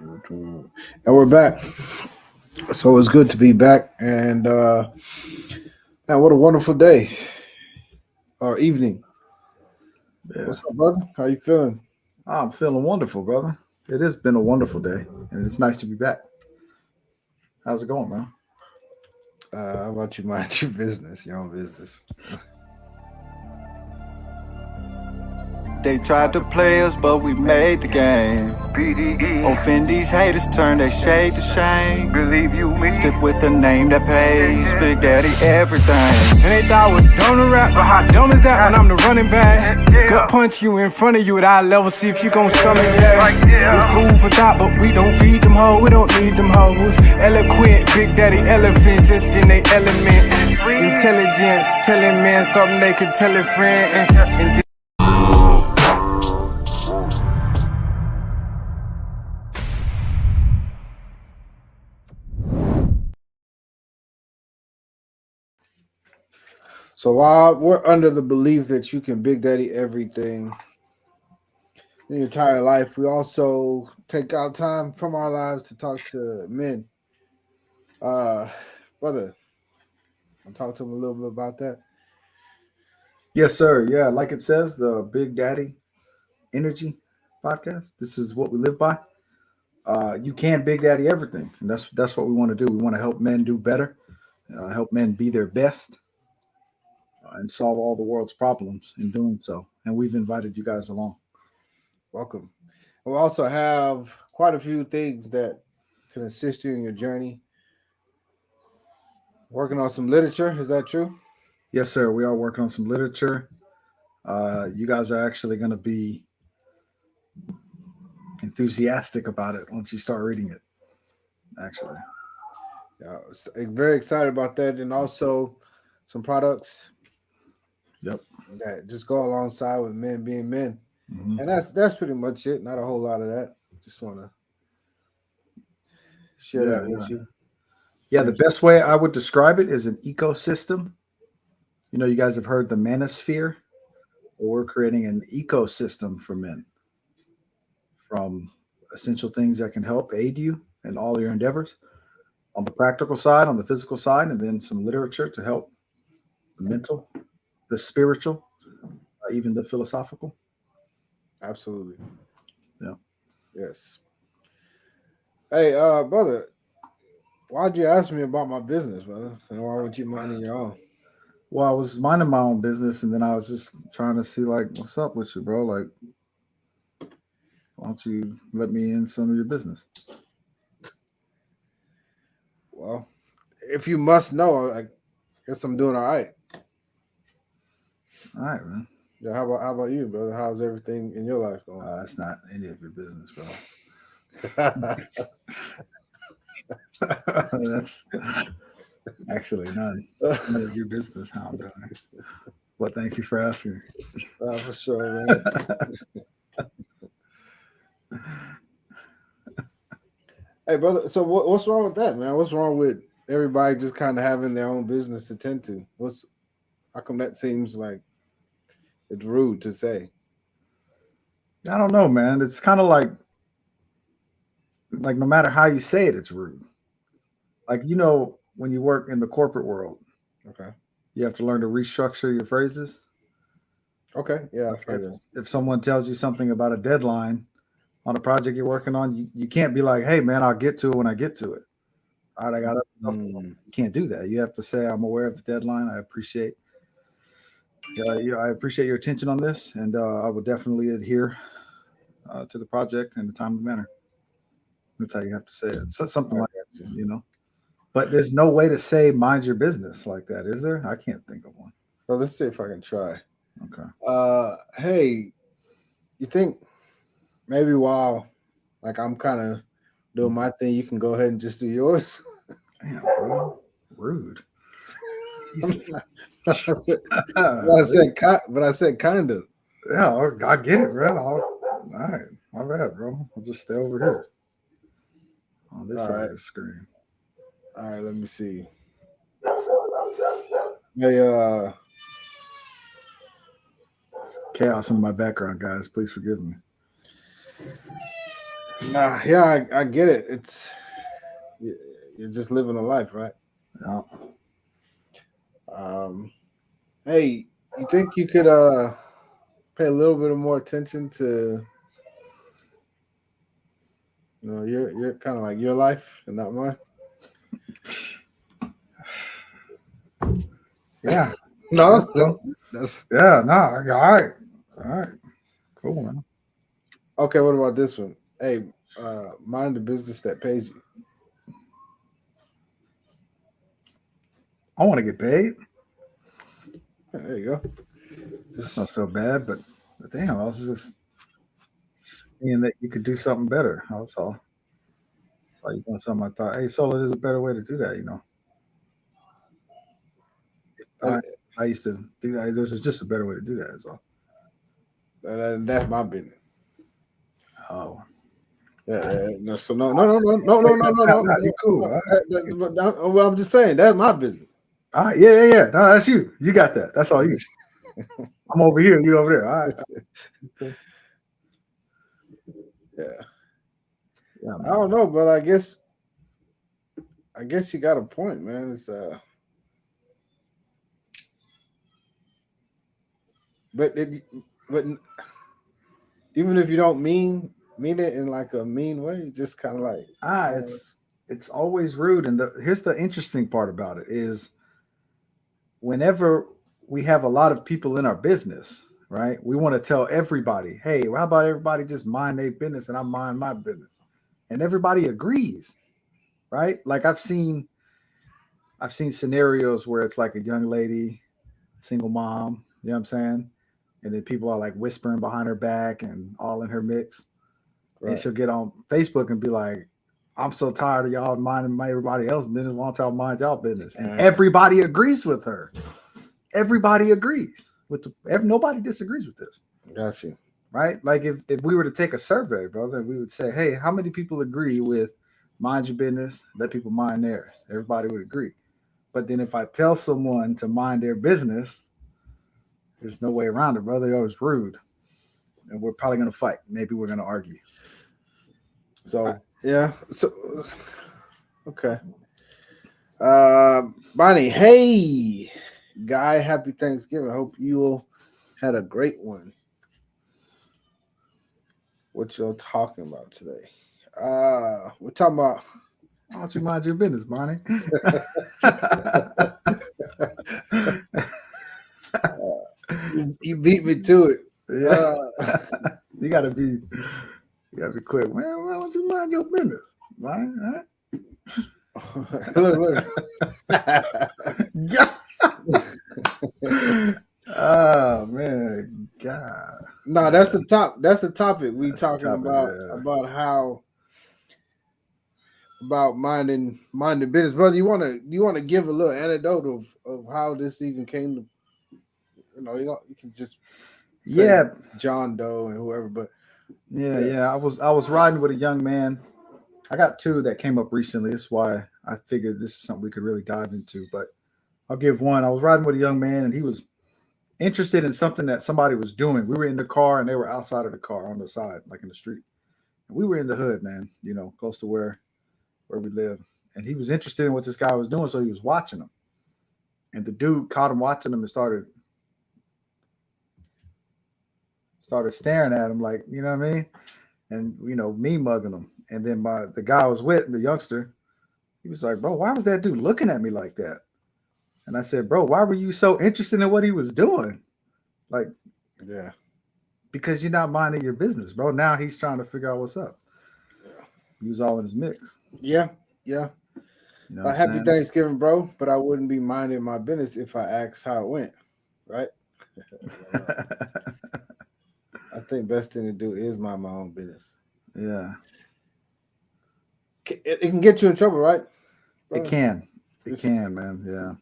And we're back. So it's good to be back. And what a wonderful day or evening. Yeah, What's up, brother? How you feeling? I'm feeling wonderful, brother. It has been a wonderful day, and it's nice to be back. How's it going, man? How about you mind your business, your own business? They tried to play us, but we made the game. Offend these haters, turn their shade to shame. Believe you me. Stick with the name that pays. Big Daddy, everything. And they thought I was dumb to rap, but how dumb is that when I'm the running back? Gut punch you in front of you at eye level, see if you gon' stomach that. It's food for thought, but we don't feed them hoes, we don't need them hoes. Eloquent, Big Daddy elephant, just in their element. Intelligence, telling men something they can tell a friend. And So while we're under the belief that you can Big Daddy everything in your entire life, we also take out time from our lives to talk to men. Uh, brother, I'll talk to him a little bit about that. Yes, sir. Yeah, like it says, the Big Daddy Energy podcast. This is what we live by. You can Big Daddy everything, and that's what we want to do. We want to help men do better, help men be their best, and solve all the world's problems in doing so. And we've invited you guys along. Welcome. We also have quite a few things that can assist you in your journey. Working on some literature, is that true? Yes, sir. We are working on some literature. You guys are actually going to be enthusiastic about it once you start reading it. Actually, Yeah, very excited about that, and also some products yep. that just go alongside with men being men, Hmm. and that's pretty much it. Not a whole lot of that. Just want to share Yeah, that yeah, with you. yeah. The best way I would describe it is an ecosystem. You guys have heard the manosphere. Well, we're creating an ecosystem for men, from essential things that can help aid you in all your endeavors on the practical side, on the physical side, and then some literature to help the mental, the spiritual, even the philosophical. Absolutely, Yeah. yes. Hey, brother, why'd you ask me about my business, brother? And why would you minding your own? Well, I was minding my own business, and then I was just trying to see, like, what's up with you, bro? Like, why don't you let me in some of your business? Well, if you must know, I guess I'm doing all right. All right, man. Yeah, how about you, brother? How's everything in your life going? That's not any of your business, bro. That's actually none of your business how I'm doing. But thank you for asking. For sure, man. Hey, brother. So what's wrong with that, man? What's wrong with everybody just kind of having their own business to tend to? What's How come that seems like it's rude to say? I don't know, man. It's kind of like no matter how you say it, it's rude. Like when you work in the corporate world, Okay. you have to learn to restructure your phrases. Okay. Yeah, Like I've heard that. if someone tells you something about a deadline on a project you're working on, you can't be like, "Hey, man, I'll get to it when I get to it." All right, I got it. Mm, You can't do that. You have to say, "I'm aware of the deadline. I appreciate, I appreciate your attention on this, and I will definitely adhere to the project in a timely manner." That's how you have to say it. So, I something like got you. you know. But there's no way to say "mind your business" like that, is there? I can't think of one. Well, let's see if I can try. Okay. Hey, you think maybe while like I'm kind of doing my thing, you can go ahead and just do yours? Damn, bro. Rude. Jesus. Really? But I said kind of. Yeah, I get it, bro. All right. My bad, bro. I'll just stay over here on this All side right. of the screen. All right. Let me see. Hey, Chaos in my background, guys. Please forgive me. Nah, yeah, I get it. It's you're just living a life, right? Yeah. Um, hey, you think you could pay a little bit of more attention to your kind of like your life and not mine? Yeah. No, That's cool. that's Yeah. No. All right. All right. Cool, man. okay. What about this one? Hey, mind the business that pays you. I want to get paid. Yeah, there you go. That's not so bad, but damn, I was just seeing that you could do something better. That's all. So you doing something I thought, hey, Solo, there's a better way to do that, you know. I, And, I used to do that. There's just a better way to do that, is all. that's my business. Oh. Yeah, no, so no. You cool. All right. Well, I'm just saying that's my business. All right. Yeah. No, that's you. You got that. That's all you. I'm over here. You over there. All right. Yeah, Yeah, I man. don't know, but I guess you got a point, man. It's but even if you don't mean it in like a mean way, just kind of like It's always rude. And here's the interesting part about it is whenever we have a lot of people in our business, right? We want to tell everybody, hey, how about everybody just mind their business and I mind my business? And everybody agrees, right? Like I've seen scenarios where it's like a young lady, single mom, you know what I'm saying? And then people are like whispering behind her back and all in her mix. right. And she'll get on Facebook and be like, I'm so tired of y'all minding everybody else's business. Why don't y'all mind y'all business? And everybody agrees with her. Everybody agrees with nobody disagrees with this. Got you. Right? Like if we were to take a survey, brother, we would say, hey, how many people agree with mind your business, let people mind theirs? Everybody would agree. But then if I tell someone to mind their business, there's no way around it, brother. It was rude. And we're probably going to fight. Maybe we're going to argue. So, yeah. So, okay. Bonnie, hey, Guy, happy Thanksgiving. Hope you all had a great one. What y'all talking about today? We're talking about. Why don't you mind your business, Bonnie? You beat me to it. Yeah. You gotta be quick. Man, why don't you mind your business? Right? Look. Oh man, God. No, that's the top. That's the topic we talking about. Yeah. About how about minding business, brother. You want to give a little anecdote of how this even came to. You can just say John Doe and whoever, but yeah. I was riding with a young man. I got two that came up recently. That's why I figured this is something we could really dive into. But I'll give one. I was riding with a young man, and he was interested in something that somebody was doing. We were in the car, and they were outside of the car on the side, like in the street. And we were in the hood, man. Close to where we live. And he was interested in what this guy was doing, so he was watching him. And the dude caught him watching him and started staring at him, like, you know what I mean? And me mugging him. And then the guy I was with, the youngster, he was like, bro, why was that dude looking at me like that? And I said, bro, why were you so interested in what he was doing? Like, yeah, because you're not minding your business, bro. Now he's trying to figure out what's up. Yeah. He was all in his mix. Yeah. Happy Thanksgiving, bro. But I wouldn't be minding my business if I asked how it went, right? I think best thing to do is mind my own business. Yeah. It can get you in trouble, right? It can. It can, man. Yeah.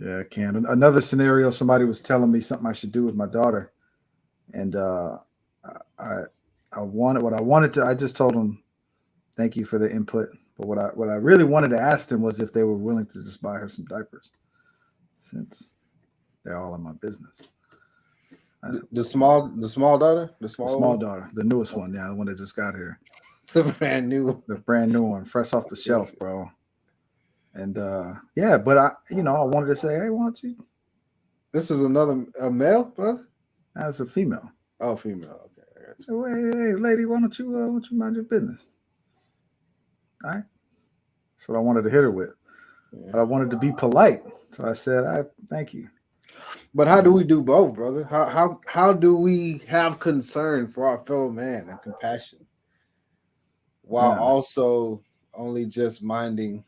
Yeah, it can. Another scenario, somebody was telling me something I should do with my daughter. And I just told them, thank you for the input. But what I really wanted to ask them was if they were willing to just buy her some diapers, since they're all in my business. The small daughter, The small daughter, the newest one, yeah, the one that just got here. the brand new. The brand new one, fresh off the shelf, bro. And yeah, but I wanted to say, hey, why don't you? This is a male, brother. As a female. Oh, female. Okay, I got you. So, hey, lady, why don't you mind your business? All right. That's what I wanted to hit her with. Yeah. But I wanted to be polite. So I said, I thank you. But how do we do both, brother? How do we have concern for our fellow man and compassion while also only just minding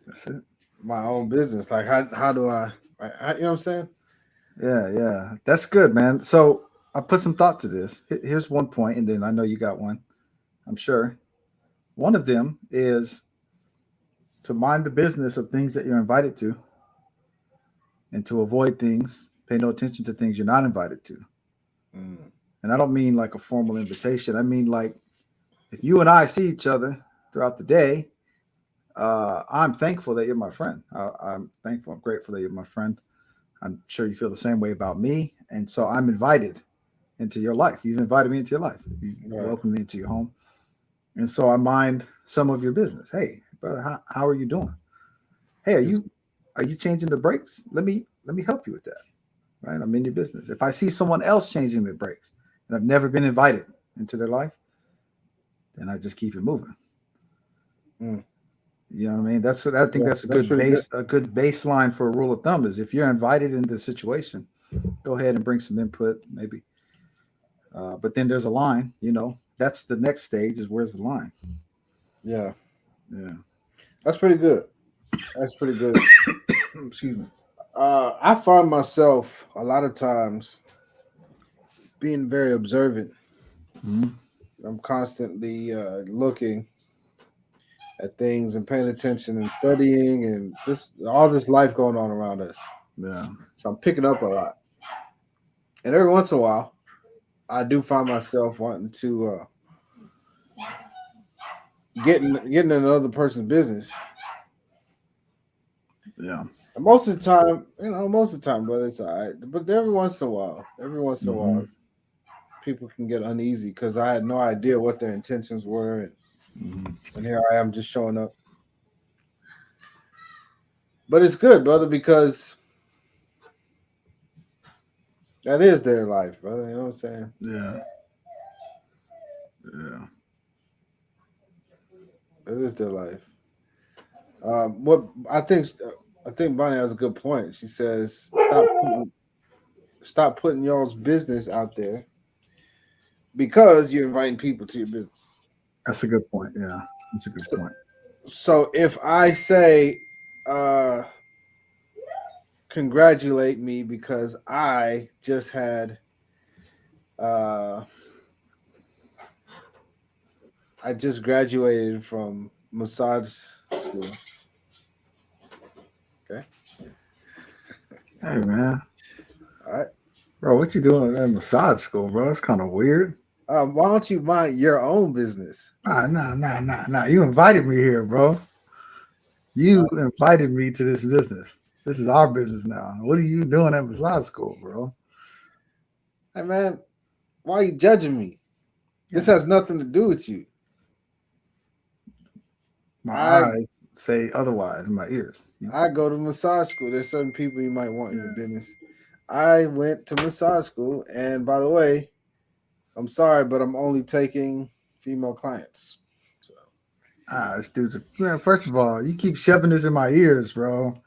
That's it. my own business? Like how do I you know what I'm saying? Yeah. That's good, man. So I put some thought to this. Here's one point, and then I know you got one, I'm sure. One of them is to mind the business of things that you're invited to, and to avoid things, pay no attention to things you're not invited to. And I don't mean like a formal invitation. I mean like if you and I see each other throughout the day, I'm thankful that you're my friend. I'm thankful. I'm grateful that you're my friend. I'm sure you feel the same way about me. And so I'm invited into your life. You've invited me into your life. You welcomed me into your home. And so I mind some of your business. Hey, brother, how are you doing? Hey, are you changing the brakes? Let me help you with that. Right? I'm in your business. If I see someone else changing their brakes and I've never been invited into their life, then I just keep it moving. You know what I mean? I think that's a good baseline for a rule of thumb is if you're invited into the situation, go ahead and bring some input, maybe. But then there's a line, that's the next stage is where's the line? Yeah. Yeah. That's pretty good. Excuse me. I find myself a lot of times being very observant. Mm-hmm. I'm constantly looking at things and paying attention and studying and all this life going on around us. Yeah. So I'm picking up a lot. And every once in a while, I do find myself wanting to get in another person's business. Yeah. And most of the time, brother, it's all right. But every once in a while, people can get uneasy because I had no idea what their intentions were. And here I am just showing up. But it's good, brother, because that is their life, brother. You know what I'm saying? Yeah. Yeah. It is their life. What I think Bonnie has a good point. She says, stop putting y'all's business out there because you're inviting people to your business. That's a good point. Yeah, that's a good point. So if I say, congratulate me because I just had, I just graduated from massage school. Okay. Hey, man. All right. Bro, what you doing at massage school, bro? That's kind of weird. Why don't you mind your own business? Nah. You invited me here, bro. You invited me to this business. This is our business now. What are you doing at massage school, bro? Hey, man, why are you judging me? This has nothing to do with you. My eyes say otherwise in my ears. I go to massage school. There's certain people you might want in your business. I went to massage school, and by the way, I'm sorry, but I'm only taking female clients. So. This dude's first of all, you keep shoving this in my ears, bro.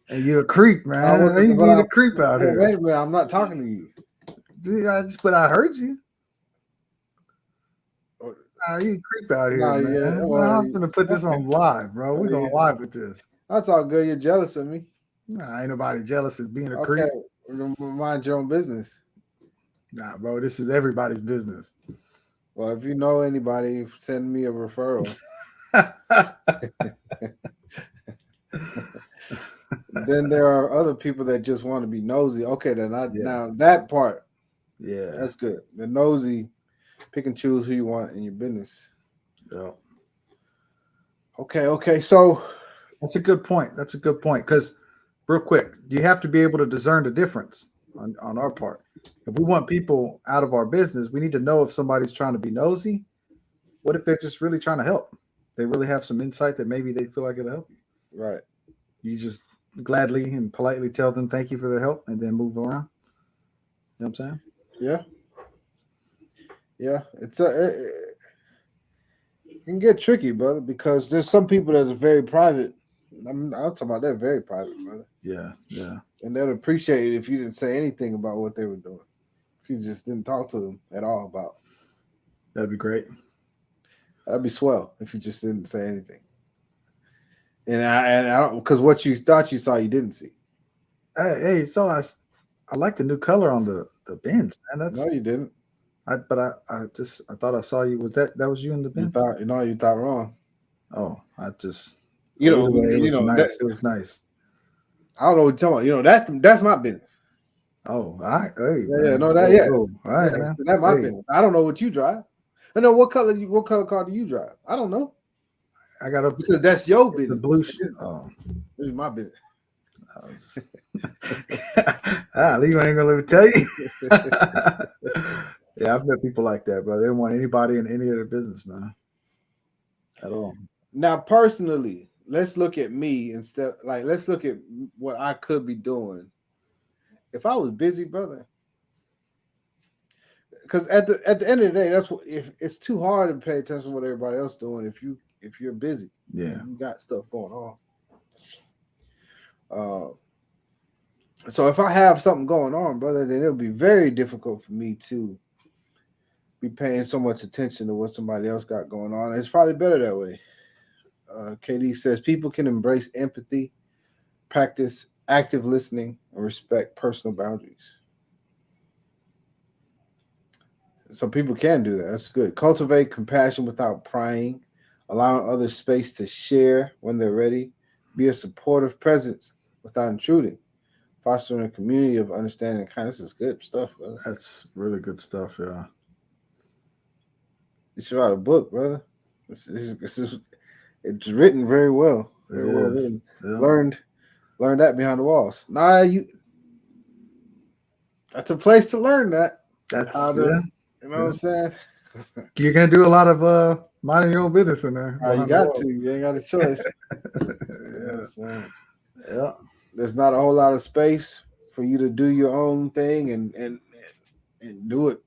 And you're a creep, man. You being a creep out here. Wait a minute, I'm not talking to you. But I heard you. You creep out here, man. Yeah, well, I'm gonna put this on live, bro. We're going live with this. That's all good. You're jealous of me. Nah, ain't nobody jealous of being a creep. Mind your own business. Nah, bro, this is everybody's business. Well, if you know anybody, send me a referral. Then there are other people that just want to be nosy. Okay, then now that part, yeah, that's good. The nosy, pick and choose who you want in your business. Yeah. Okay. So that's a good point. Because real quick, you have to be able to discern the difference on our part. If we want people out of our business, we need to know if somebody's trying to be nosy. What if they're just really trying to help? They really have some insight that maybe they feel like it'll help you. Right. You just gladly and politely tell them thank you for their help and then move around. You know what I'm saying? Yeah. Yeah. It can get tricky, brother, because there's some people that are very private. I'm talking about they're very private, brother. Yeah. And they'd appreciate it if you didn't say anything about what they were doing. If you just didn't talk to them at all about. That'd be great. That'd be swell if you just didn't say anything. And I don't, because what you thought you saw, you didn't see. Hey, so I like the new color on the bins, man. That's No, you didn't. I thought I saw you. Was that was you in the You bins? you thought wrong. Oh, I just Either way, it was nice. that, It was nice. I don't know what you're talking about. That's my business. Oh, hey, Yeah, no, that, cool, yeah. cool. All right, Yeah, man. that's my Hey, business. I don't know what you drive. I know what color car do you drive? I don't know I got a because that's your the business. blue. This is my business. Lee, I ain't gonna let me tell you. Yeah, I've met people like that, bro. They don't want anybody in any of their business, man, at all. Now, personally, let's look at me instead. Like, let's look at what I could be doing if I was busy, brother. Because at the end of the day, that's what if it's too hard to pay attention to what everybody else doing if you're busy. Yeah, You got stuff going on. So if I have something going on, brother, then it'll be very difficult for me to be paying so much attention to what somebody else got going on. It's probably better that way. KD says people can embrace empathy, practice active listening, and respect personal boundaries. So people can do that. That's good. Cultivate compassion without prying, allowing others space to share when they're ready. Be a supportive presence without intruding. Fostering a community of understanding and kindness is good stuff, brother. that's really good stuff. Yeah, You should write a book, brother. It's written very well. Very It well is. written. Yeah. Learn that behind the walls. That's a place to learn that. That's How to, yeah. You know what I'm saying? You're gonna do a lot of minding your own business in there. You behind the got wall. to. You ain't got a choice. Yeah, Yeah. yeah. There's not a whole lot of space for you to do your own thing and do it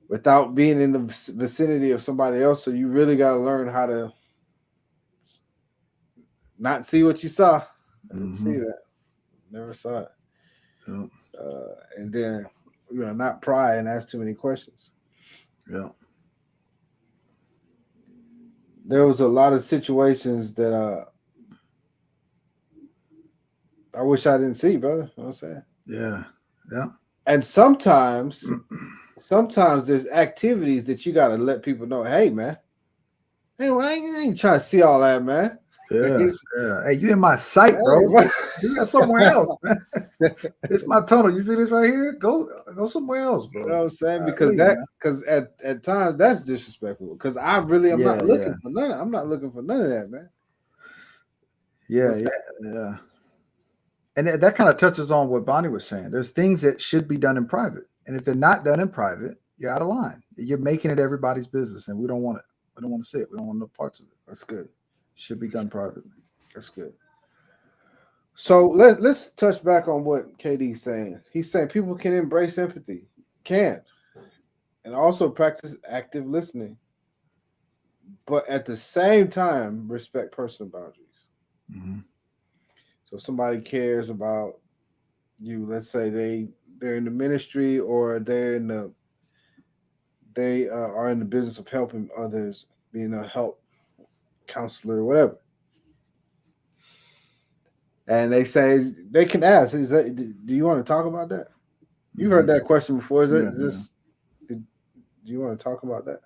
without being in the vicinity of somebody else. So you really got to learn how to not see what you saw. I didn't see that. Never saw it. Yeah. And then not pry and ask too many questions. Yeah. There was a lot of situations that I wish I didn't see, brother. You know what I'm saying? Yeah. Yeah. And sometimes there's activities that you got to let people know, hey, man. Anyway, I ain't trying to see all that, man. Yeah. Yeah. Hey, you in my sight, bro. You got somewhere else, man. It's my tunnel. You see this right here? Go somewhere else, bro. You know what I'm saying? Because at times that's disrespectful. Because I really am not looking for none. I'm not looking for none of that, man. Yeah. And that kind of touches on what Bonnie was saying. There's things that should be done in private, and if they're not done in private, you're out of line. You're making it everybody's business, and we don't want it. We don't want to see it. We don't want no parts of it. That's good. Should be done privately. That's good. So let's touch back on what KD's saying. He's saying people can embrace empathy, and also practice active listening, but at the same time respect personal boundaries. Mm-hmm. So if somebody cares about you, let's say they're in the ministry or they are in the business of helping others, being a help counselor or whatever. And they say they can ask, do you want to talk about that? You've heard that question before. Do you want to talk about that?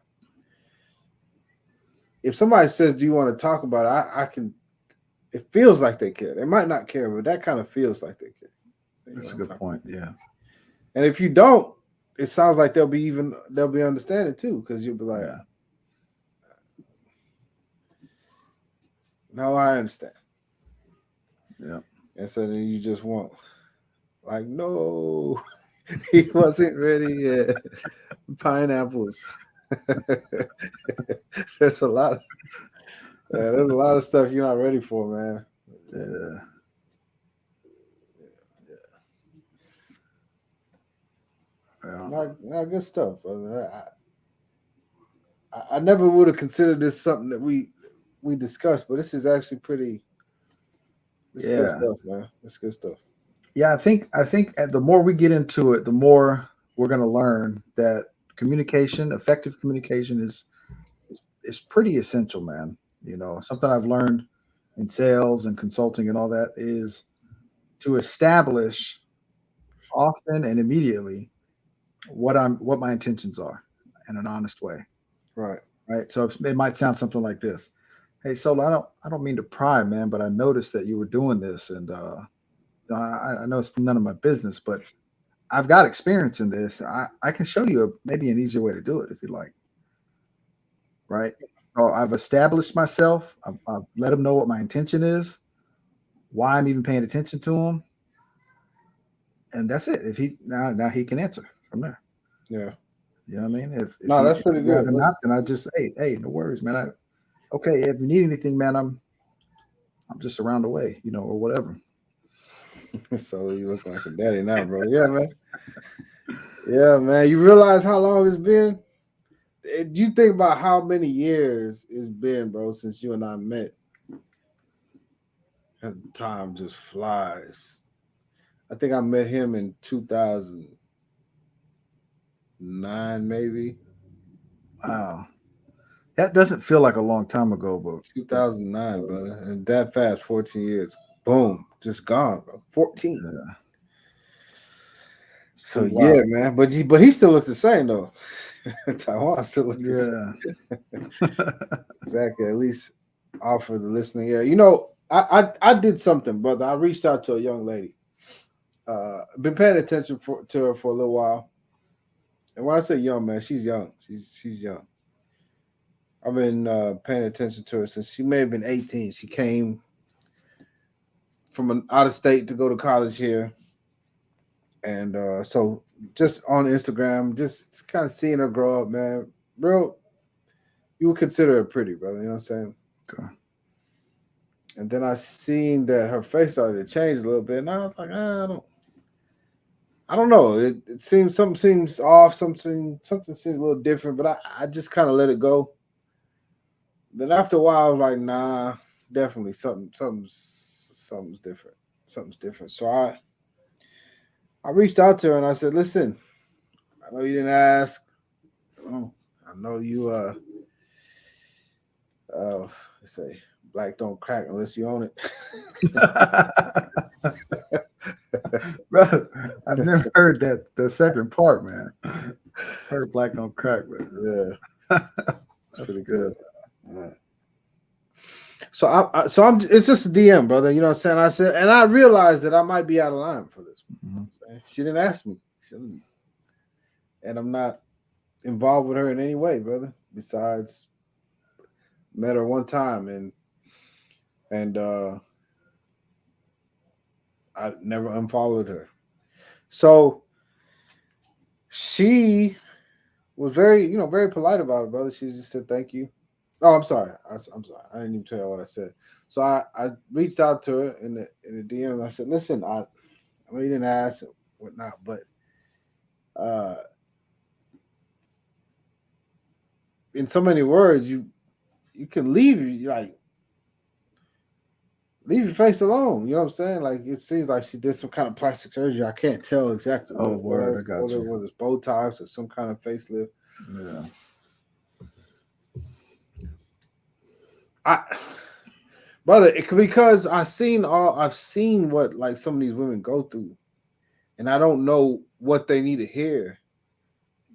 If somebody says, do you want to talk about it? I can. It feels like they care. They might not care, but that kind of feels like they care. So that's a good point. Yeah. And if you don't, it sounds like they'll be understanding too, because you'll be like, no, I understand. Yeah. And so then you just want, like, no, he wasn't ready yet. Pineapples. There's a lot of there's a lot of stuff you're not ready for, man. Yeah. Not good stuff, brother. I never would have considered this something that we discussed, but this is actually pretty. It's good stuff, man. It's good stuff. Yeah, I think the more we get into it, the more we're going to learn that communication, effective communication, is pretty essential, man. You know, something I've learned in sales and consulting and all that is to establish often and immediately what my intentions are in an honest way. Right. Right. So it might sound something like this. Hey, Solo, I don't mean to pry, man, but I noticed that you were doing this, and I know it's none of my business, but I've got experience in this. I can show you maybe an easier way to do it if you like. Right. So I've established myself. I've let them know what my intention is, why I'm even paying attention to him, and that's it. If he now he can answer from there. Yeah. You know what I mean? If that's pretty good. Rather not, then I just hey, no worries, man. Okay, if you need anything, man, I'm just around the way, you know, or whatever. So you look like a daddy now, bro. Yeah, man. Yeah, man. You realize how long it's been? You think about how many years it's been, bro, since you and I met. And time just flies. I think I met him in 2009, maybe. Wow. That doesn't feel like a long time ago, but 2009, brother. And that fast, 14 years. Boom. Just gone, bro. 14. Yeah. So yeah, man. But he still looks the same though. Taiwan still looks the same. Exactly. At least offer the listening. Yeah. You know, I did something, brother. I reached out to a young lady. Been paying attention to her for a little while. And when I say young, man, she's young. She's young. I've been paying attention to her since she may have been 18. She came from out of state to go to college here. And so just on Instagram, just kind of seeing her grow up, man. Bro, you would consider her pretty, brother. You know what I'm saying? Okay. And then I seen that her face started to change a little bit. And I was like, I don't know. It seems something seems off, something seems a little different, but I just kind of let it go. Then after a while, I was like, nah, definitely something's different. Something's different. So I reached out to her and I said, listen, I know you didn't ask. I know you say black don't crack unless you own it. Bro, I've never heard the second part, man. Heard black don't crack, but yeah. That's pretty good. Right. So I'm it's just a DM, brother. You know what I'm saying? I said, and I realized that I might be out of line for this. Mm-hmm. She didn't ask me. And I'm not involved with her in any way, brother. Besides met her one time and I never unfollowed her. So she was very polite about it, brother. She just said thank you. Oh, I'm sorry. I'm sorry. I didn't even tell you what I said. So I reached out to her in the DM and I said, listen, I know you didn't ask and whatnot, but in so many words, you can leave your face alone. You know what I'm saying? Like it seems like she did some kind of plastic surgery. I can't tell exactly what it was, whether it's Botox or some kind of facelift. Yeah. Brother, because I've seen what like some of these women go through, and I don't know what they need to hear.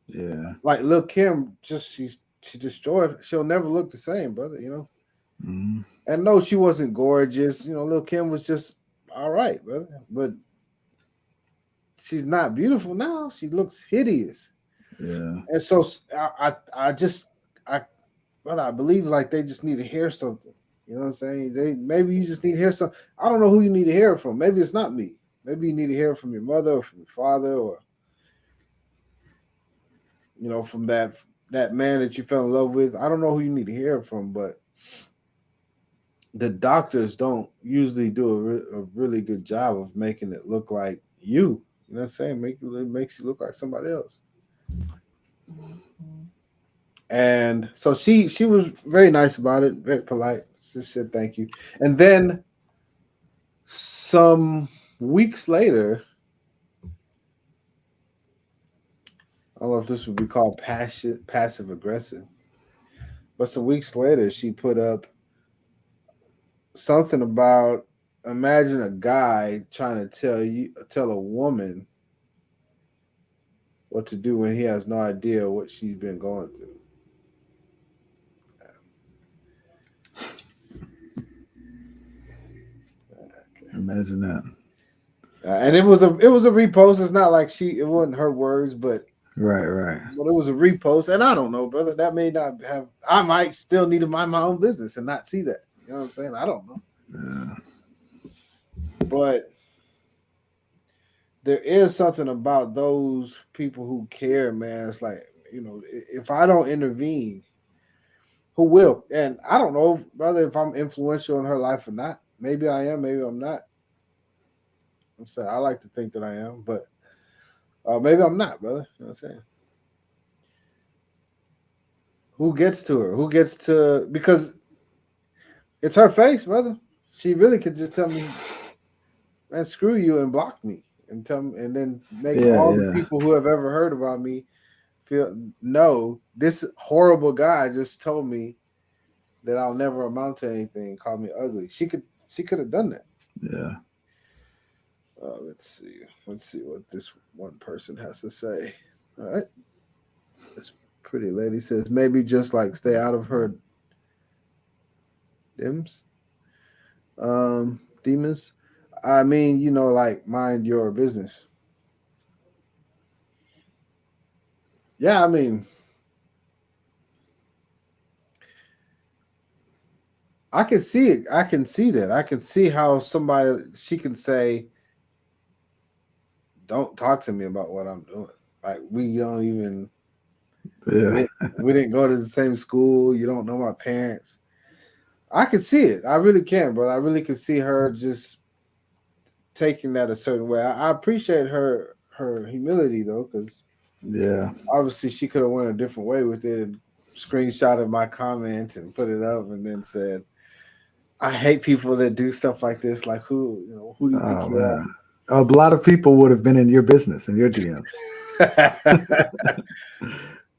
Yeah. Like Lil' Kim, she destroyed. She'll never look the same, brother. You know. Mm-hmm. And no, she wasn't gorgeous. You know, Lil' Kim was just all right, brother. But she's not beautiful now. She looks hideous. Yeah. And so I believe like they just need to hear something. You know what I'm saying? Maybe you just need to hear some. I don't know who you need to hear it from. Maybe it's not me. Maybe you need to hear it from your mother or from your father, or from that man that you fell in love with. I don't know who you need to hear it from, but the doctors don't usually do a really good job of making it look like you. You know what I'm saying? It makes you look like somebody else. And so she was very nice about it, very polite. She said thank you. And then some weeks later, I don't know if this would be called passive aggressive, but some weeks later she put up something about, imagine a guy trying to tell a woman what to do when he has no idea what she's been going through. Imagine that. And it was a repost. It's not like it wasn't her words, but right. But it was a repost, and I don't know, brother. That may not have. I might still need to mind my own business and not see that. You know what I'm saying? I don't know. Yeah. But there is something about those people who care, man. It's like, if I don't intervene, who will? And I don't know, brother, if I'm influential in her life or not. Maybe I am, maybe I'm not. I'm saying I like to think that I am, but maybe I'm not, brother. You know what I'm saying? Who gets to her? Because it's her face, brother. She really could just tell me, man, screw you, and block me, and then make all the people who have ever heard about me know this horrible guy just told me that I'll never amount to anything, called me ugly. She could have done that. Yeah. Let's see what this one person has to say. All right. This pretty lady says, maybe just like stay out of her demons. I mean, like mind your business. Yeah, I mean, I can see it. I can see that. I can see how she can say, don't talk to me about what I'm doing. Like, we don't even, we didn't go to the same school. You don't know my parents. I can see it. I really can, bro. I really can see her just taking that a certain way. I appreciate her humility, though, because obviously she could have went a different way with it and screenshotted my comment and put it up and then said, I hate people that do stuff like this. Like, who do you think you are? A lot of people would have been in your business, in your DMs.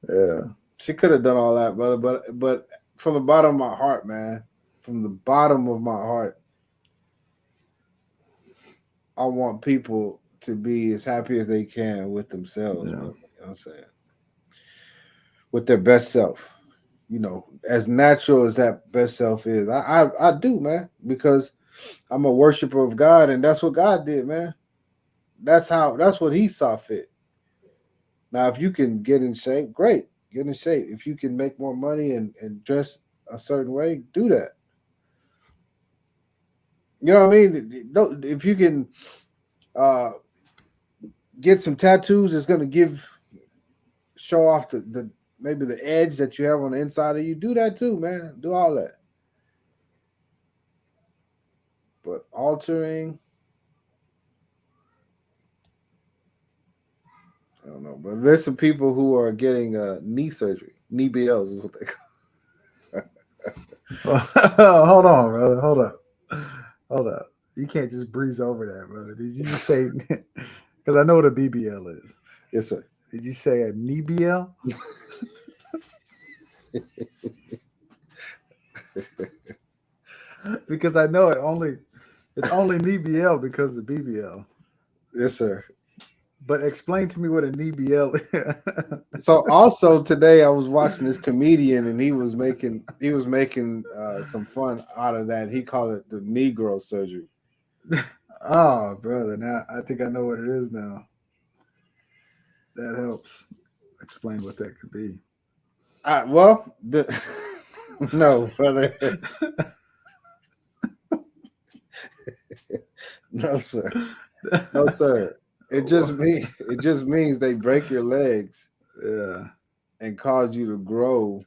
Yeah, she could have done all that, brother. But from the bottom of my heart, man, from the bottom of my heart, I want people to be as happy as they can with themselves. Yeah. You know what I'm saying? With their best self. As natural as that best self is. I do, man, because I'm a worshiper of God, and that's what God did, man. That's what he saw fit. Now, if you can get in shape, great. Get in shape. If you can make more money and dress a certain way, do that. You know what I mean? If you can get some tattoos, it's going to show off the maybe the edge that you have on the inside of you. Do that too, man. Do all that. But altering, I don't know. But there's some people who are getting knee surgery. Knee BLs is what they call. Hold on, brother. Hold up. You can't just breeze over that, brother. Did you say? Because I know what a BBL is. Yes, sir. Did you say a knee BL? Because I know it's only knee BL because of BBL. Yes, sir. But explain to me what a knee BL is. So also today I was watching this comedian and he was making some fun out of that. He called it the Negro surgery. Oh, brother. Now I think I know what it is now. That helps explain what that could be. No, brother. No, sir. No, sir. It just means they break your legs Yeah. and cause you to grow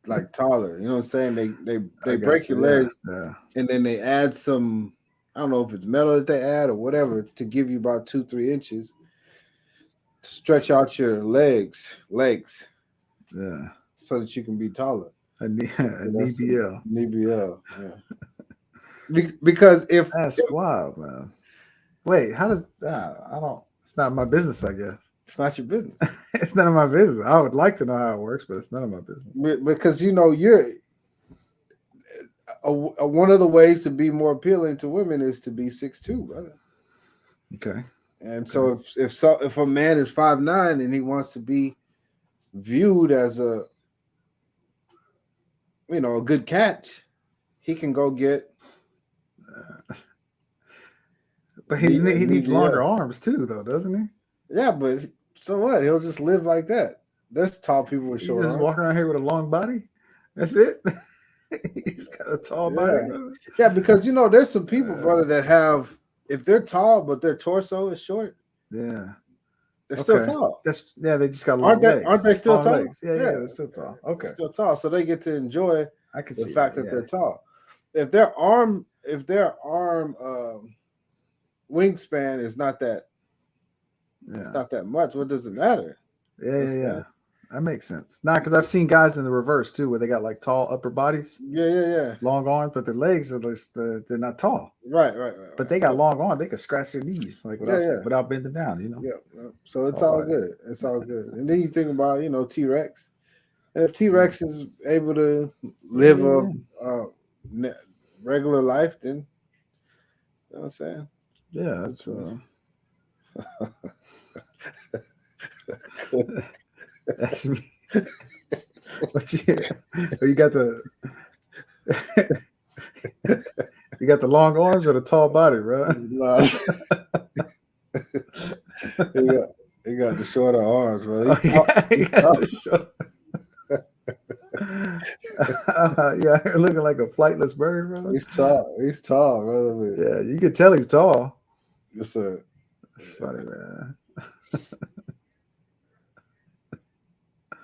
like taller. You know what I'm saying? They I break got your you. Yeah. legs Yeah. and then they add some, I don't know if it's metal that they add or whatever, to give you about 2-3 inches to stretch out your legs Yeah. so that you can be taller. An So that's EBL. an EBL. Yeah. Because if That's wild, man. Wait, how does I don't it's not my business, I guess. it's not your business. It's none of my business. I would like to know how it works, but it's none of my business. Because you're one of the ways to be more appealing to women is to be 6'2", brother. Okay. And so if a man is 5'9" and he wants to be viewed as a good catch, he can go get. But he needs longer arms too, though, doesn't he? Yeah, but so what? He'll just live like that. There's tall people with short He's just arms. walking around here with a long body. That's it. He's got a tall body, brother. Yeah, because there's some people, brother, that have, if they're tall but their torso is short, Yeah, they're still tall. They just got long legs. Aren't they still long tall? Legs. Yeah, they're still tall. Okay, they're still tall, so they get to enjoy I can the see fact that they're tall. If their arm wingspan is not that, it's not that much. What does it matter? Yeah. That makes sense. Nah, because I've seen guys in the reverse too, where they got like tall upper bodies. Yeah. Long arms, but their legs are just they're not tall. Right. But they got long arms. They could scratch their knees like without bending down. Yeah. So it's all good. It's all good. And then you think about T-Rex. And if T-Rex is able to live a regular life, then you know what I'm saying? Yeah, that's that's me. But you got the you got the long arms or the tall body, bro? No. he got the shorter arms, bro. Yeah, you're looking like a flightless bird, brother. He's tall, brother. But yeah, you can tell he's tall. Yes, sir. That's funny, man.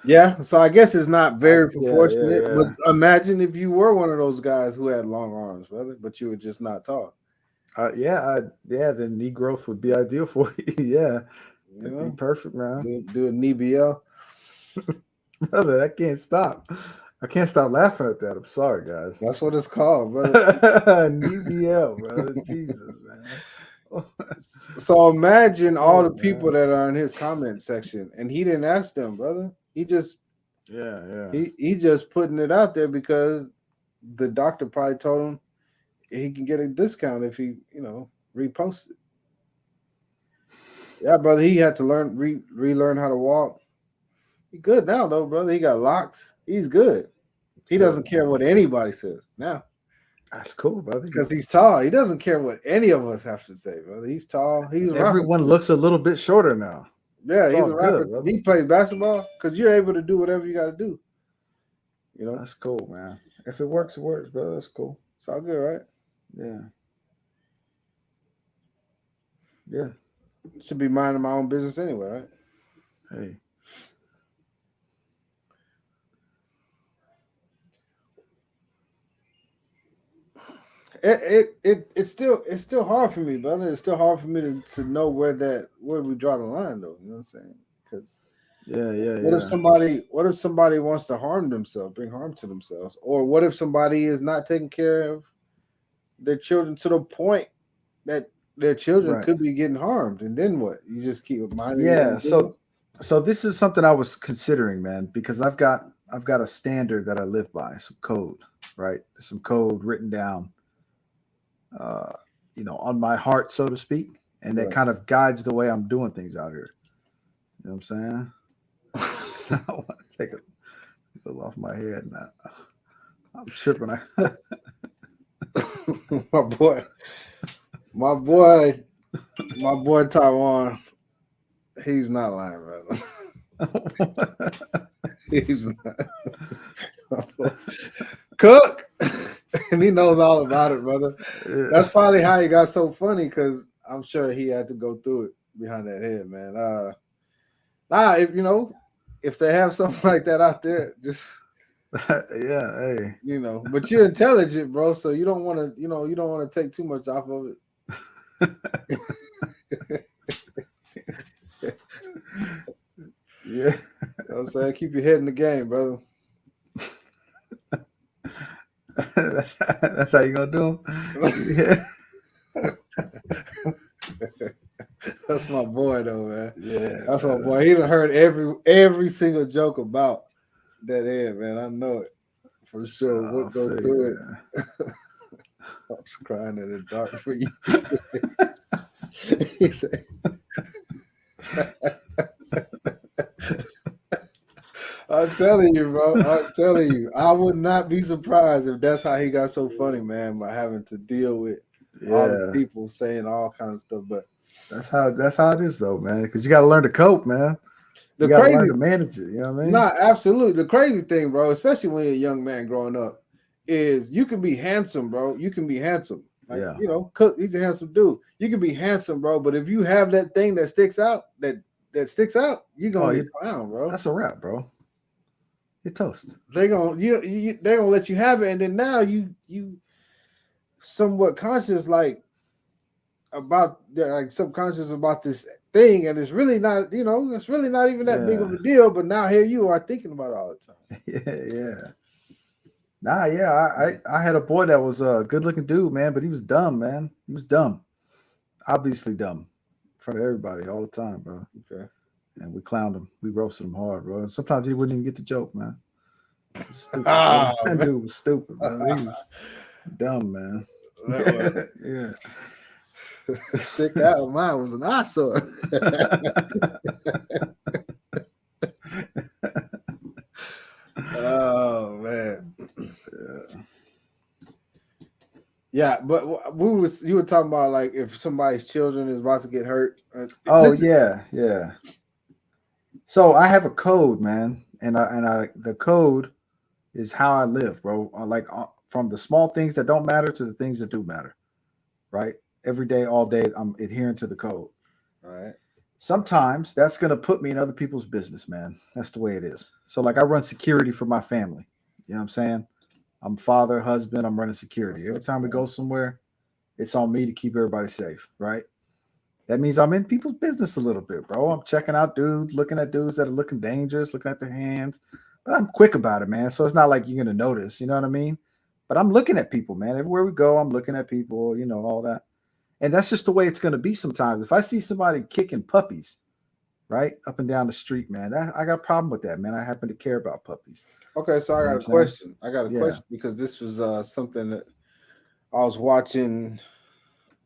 Yeah, so I guess it's not very proportionate. Yeah. But imagine if you were one of those guys who had long arms, brother, but you were just not tall. Then knee growth would be ideal for you. Yeah, it'd be perfect, man. Do an EBL. Brother, I can't stop. I can't stop laughing at that. I'm sorry, guys. That's what it's called, brother. An EBL, brother. Jesus, man. So imagine all the people that are in his comment section, and he didn't ask them, brother. He just, he just putting it out there because the doctor probably told him he can get a discount if he, reposts it. Yeah, brother, he had to relearn how to walk. He good now, though, brother. He got locks. He's good. He doesn't care what anybody says now. That's cool, brother. Because he's tall. He doesn't care what any of us have to say, brother. He's tall. Everyone looks a little bit shorter now. Yeah, he's a rapper. Good, he plays basketball because you're able to do whatever you got to do. That's cool, man. If it works, it works, brother. That's cool. It's all good, right? Yeah. Should be minding my own business anyway, right? Hey. It's still hard for me, brother. It's still hard for me to know where we draw the line, though. You know what I'm saying? Because what if somebody wants to harm themselves, bring harm to themselves, or what if somebody is not taking care of their children to the point that their children could be getting harmed, and then what? You just keep minding. Yeah. So this is something I was considering, man, because I've got a standard that I live by, some code, right? Some code written down. On my heart, so to speak, and that kind of guides the way I'm doing things out here. You know what I'm saying? So I want to take it off my head now. I'm tripping. my boy Taiwan, he's not lying, brother. He's not. Cook. and he knows all about it, brother. Yeah. That's probably how he got so funny, because I'm sure he had to go through it behind that head, man. If they have something like that out there, just Yeah, hey. but you're intelligent, bro. So you don't want to, you don't want to take too much off of it. Yeah. I'm saying, keep your head in the game, brother. That's how you gonna do them. Yeah. That's my boy, though, man. Yeah, That's my boy. He done heard every single joke about that head, man. I know it for sure. We'll go through it. I'm just crying in the dark for you. He said, I'm telling you, bro. I'm telling you. I would not be surprised if that's how he got so funny, man, by having to deal with all the people saying all kinds of stuff. But that's how it is, though, man. Because you got to learn to cope, man. You got to learn to manage it. You know what I mean? Nah, absolutely. The crazy thing, bro, especially when you're a young man growing up, is you can be handsome, bro. You can be handsome. Like, Cook, he's a handsome dude. You can be handsome, bro. But if you have that thing that sticks out, that sticks out, you're gonna be clown, bro. That's a wrap, bro. You're toast. They're gonna let you have it, and then now you somewhat conscious, subconscious about this thing, and it's really not, it's really not even that big of a deal. But now here you are thinking about it all the time. Yeah. Nah, yeah. I had a boy that was a good-looking dude, man, but he was dumb, man. He was dumb. Obviously dumb. In front of everybody all the time, bro. Okay. And we clowned him. We roasted him hard, bro. Sometimes he wouldn't even get the joke, man. Stupid, that dude was stupid, man. He was dumb, man. Yeah. Stick out. Mine was an eyesore. Oh man. Yeah, but you were talking about, like, if somebody's children is about to get hurt. Yeah. So I have a code, man, and the code is how I live, bro. From the small things that don't matter to the things that do matter, right? Every day, all day, I'm adhering to the code. All right. Sometimes that's going to put me in other people's business, man. That's the way it is. So, like, I run security for my family. You know what I'm saying? I'm father, husband. I'm running security. Every time we go somewhere, it's on me to keep everybody safe, right? That means I'm in people's business a little bit, bro. I'm checking out dudes, looking at dudes that are looking dangerous, looking at their hands. But I'm quick about it, man. So it's not like you're going to notice, you know what I mean? But I'm looking at people, man. Everywhere we go, I'm looking at people, all that. And that's just the way it's going to be sometimes. If I see somebody kicking puppies, right, up and down the street, man, I got a problem with that, man. I happen to care about puppies. Okay, so I got a question. Question because this was something that I was watching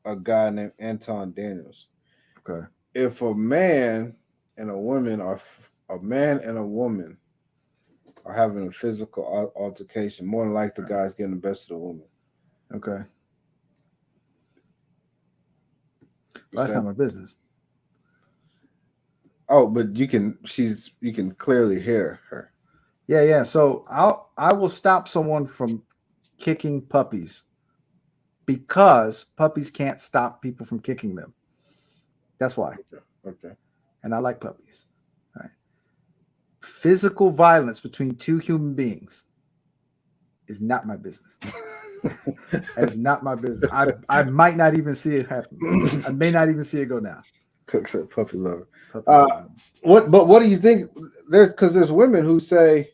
a guy named Anton Daniels. Okay. If a man and a woman are having a physical altercation, more than likely the guy's getting the best of the woman. Okay. That's not my business. Oh, but you can clearly hear her. Yeah. So I will stop someone from kicking puppies because puppies can't stop people from kicking them. That's why. Okay. And I like puppies. All right. Physical violence between two human beings is not my business. It's not my business. I might not even see it happen. I may not even see it go down. Cook said puppy lover. What do you think? There's women who say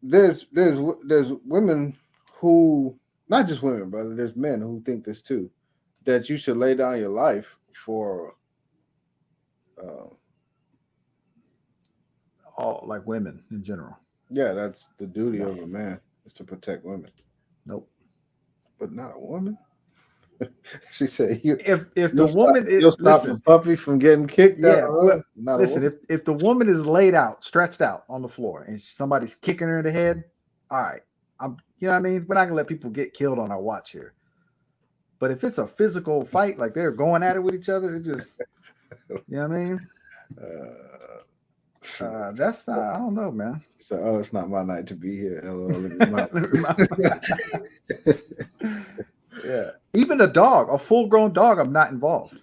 there's women who, not just women, brother. There's men who think this too, that you should lay down your life for all, like, women in general. Yeah, that's the duty of a man, is to protect women. Nope. But not a woman. She said, if the woman you'll stop the puppy from getting kicked. Listen, if the woman is laid out, stretched out on the floor, and somebody's kicking her in the head, all right, you know what I mean? We're not gonna let people get killed on our watch here. But if it's a physical fight, like they're going at it with each other, it just, you know what I mean? That's not. I don't know, man. So, oh, it's not my night to be here. LOL. Yeah. Even a dog, a full-grown dog, I'm not involved.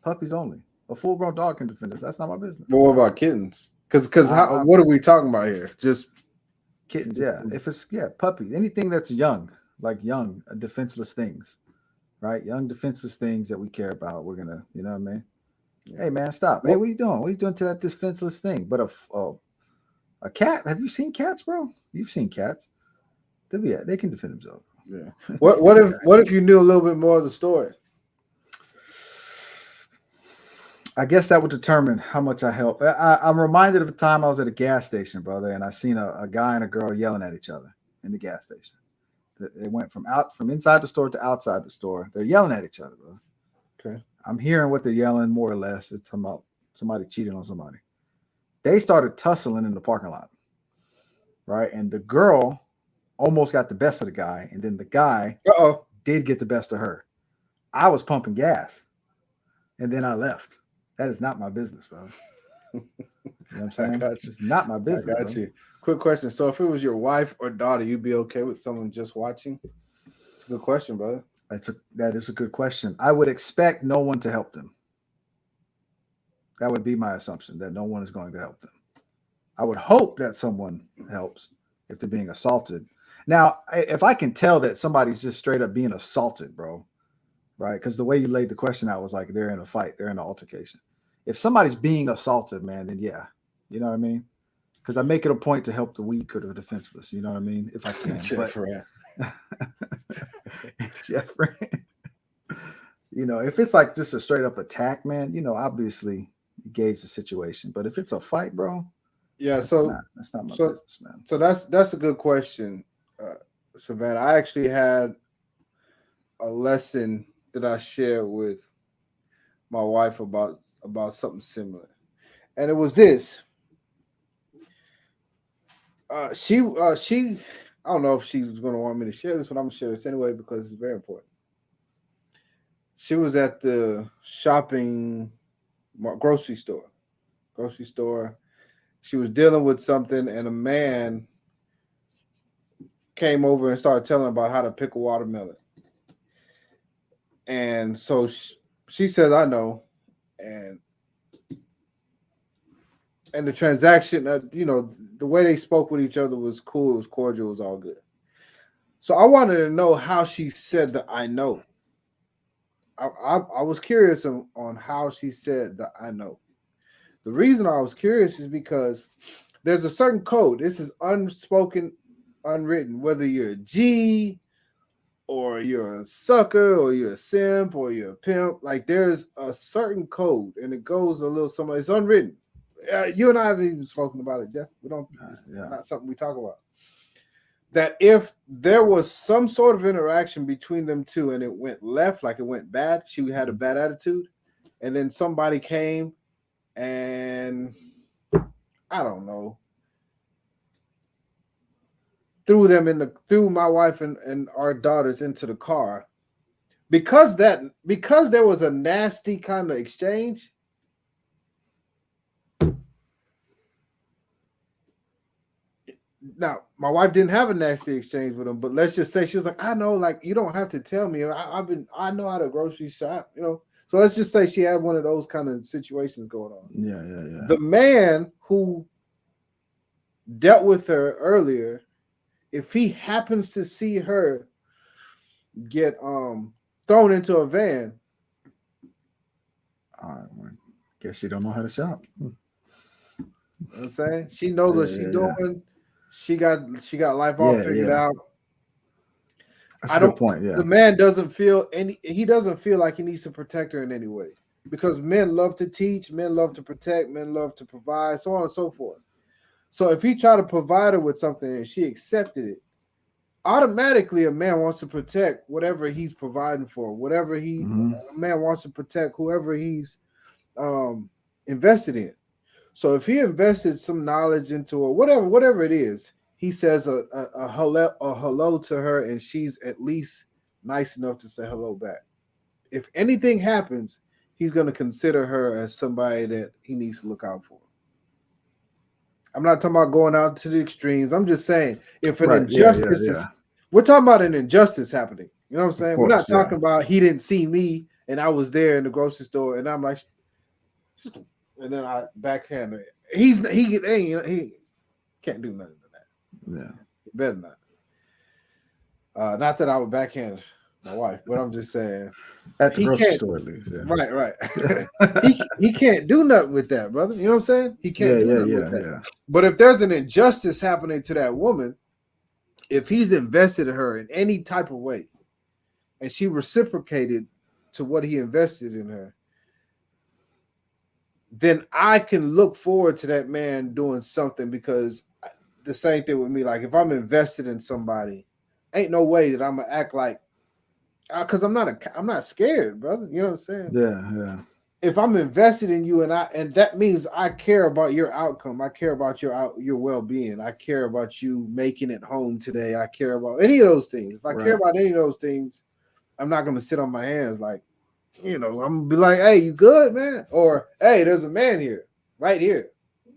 Puppies only. A full-grown dog can defend us. That's not my business. But what about kittens? Because what are we talking about here? Just kittens, yeah. If it's puppies, anything that's young, defenseless things, right? Young defenseless things that we care about. We're gonna, you know what I mean? Yeah. Hey man, stop. Hey, what are you doing? What are you doing to that defenseless thing? But a cat, have you seen cats, bro? You've seen cats. They can defend themselves. Yeah. What if you knew a little bit more of the story? I guess that would determine how much I help. I'm reminded of a time I was at a gas station, brother, and I seen a guy and a girl yelling at each other in the gas station. They went from inside the store to outside the store. They're yelling at each other, brother. Okay. I'm hearing what they're yelling more or less. It's talking about somebody cheating on somebody. They started tussling in the parking lot, right? And the girl almost got the best of the guy, and then the guy did get the best of her. I was pumping gas, and then I left. That is not my business, brother. You know what I'm saying? It's not my business. I got you. Quick question. So if it was your wife or daughter, you'd be okay with someone just watching? It's a good question, brother. That is a good question. I would expect no one to help them. That would be my assumption, that no one is going to help them. I would hope that someone helps if they're being assaulted. Now, if I can tell that somebody's just straight up being assaulted, bro, right? Because the way you laid the question out was like they're in a fight, they're in an altercation. If somebody's being assaulted, man, then yeah, you know what I mean? Because I make it a point to help the weak or the defenseless, you know what I mean? If I can. Jeffrey. You know, if it's like just a straight up attack, man, you know, obviously you gauge the situation. But if it's a fight, bro, that's not my business, man. So that's a good question, Savannah. I actually had a lesson that I shared with my wife about something similar, and it was this. She I don't know if she was going to want me to share this, but I'm going to share this anyway because it's very important. She was at the grocery store. She was dealing with something, and a man came over and started telling her about how to pick a watermelon. And so she says, I know. And the transaction, the way they spoke with each other was cool. It was cordial. It was all good. So I wanted to know how she said the I know. I was curious on how she said the I know. The reason I was curious is because there's a certain code. This is unspoken, unwritten, whether you're a G or you're a sucker or you're a simp or you're a pimp. Like there's a certain code and it goes a little somewhere. It's unwritten. You and I haven't even spoken about it, Jeff. We don't. It's not something we talk about. That if there was some sort of interaction between them two and it went left, like it went bad, she had a bad attitude, and then somebody came and I don't know, threw my wife and our daughters into the car because there was a nasty kind of exchange. Now, my wife didn't have a nasty exchange with him, but let's just say she was like, I know, like, you don't have to tell me. I know how to grocery shop, you know. So let's just say she had one of those kind of situations going on. Yeah. The man who dealt with her earlier, if he happens to see her get thrown into a van, I guess she don't know how to shop. You know what I'm saying? She knows what she's doing. Yeah. She got life all figured out. That's a good point. Yeah. The man doesn't feel like he needs to protect her in any way. Because men love to teach, men love to protect, men love to provide, so on and so forth. So if he tried to provide her with something and she accepted it, automatically a man wants to protect whatever he's providing for, whatever a man wants to protect whoever he's invested in. So if he invested some knowledge into her, whatever it is, he says a hello to her, and she's at least nice enough to say hello back. If anything happens, he's going to consider her as somebody that he needs to look out for. I'm not talking about going out to the extremes. I'm just saying if an Right. Yeah. injustice Yeah. is, Yeah. we're talking about an injustice happening. You know what I'm saying? We're course, not talking about he didn't see me and I was there in the grocery store and I'm like, and then I backhand it. He can't do nothing to that. Yeah. He better not. Not that I would backhand my wife, but I'm just saying At the he grocery can't. store, at least. Yeah. Right. he can't do nothing with that, brother. You know what I'm saying? He can't do nothing with that. Yeah. But if there's an injustice happening to that woman, if he's invested in her in any type of way, and she reciprocated to what he invested in her, then I can look forward to that man doing something, because the same thing with me. Like if I'm invested in somebody, ain't no way that I'm gonna act like, because I'm not scared, brother. You know what I'm saying? Yeah. If I'm invested in you, and that means I care about your outcome. I care about your well-being. I care about you making it home today. I care about any of those things. If I care about any of those things, I'm not gonna sit on my hands like, I'm gonna be like, hey, you good, man? Or hey, there's a man here, right here.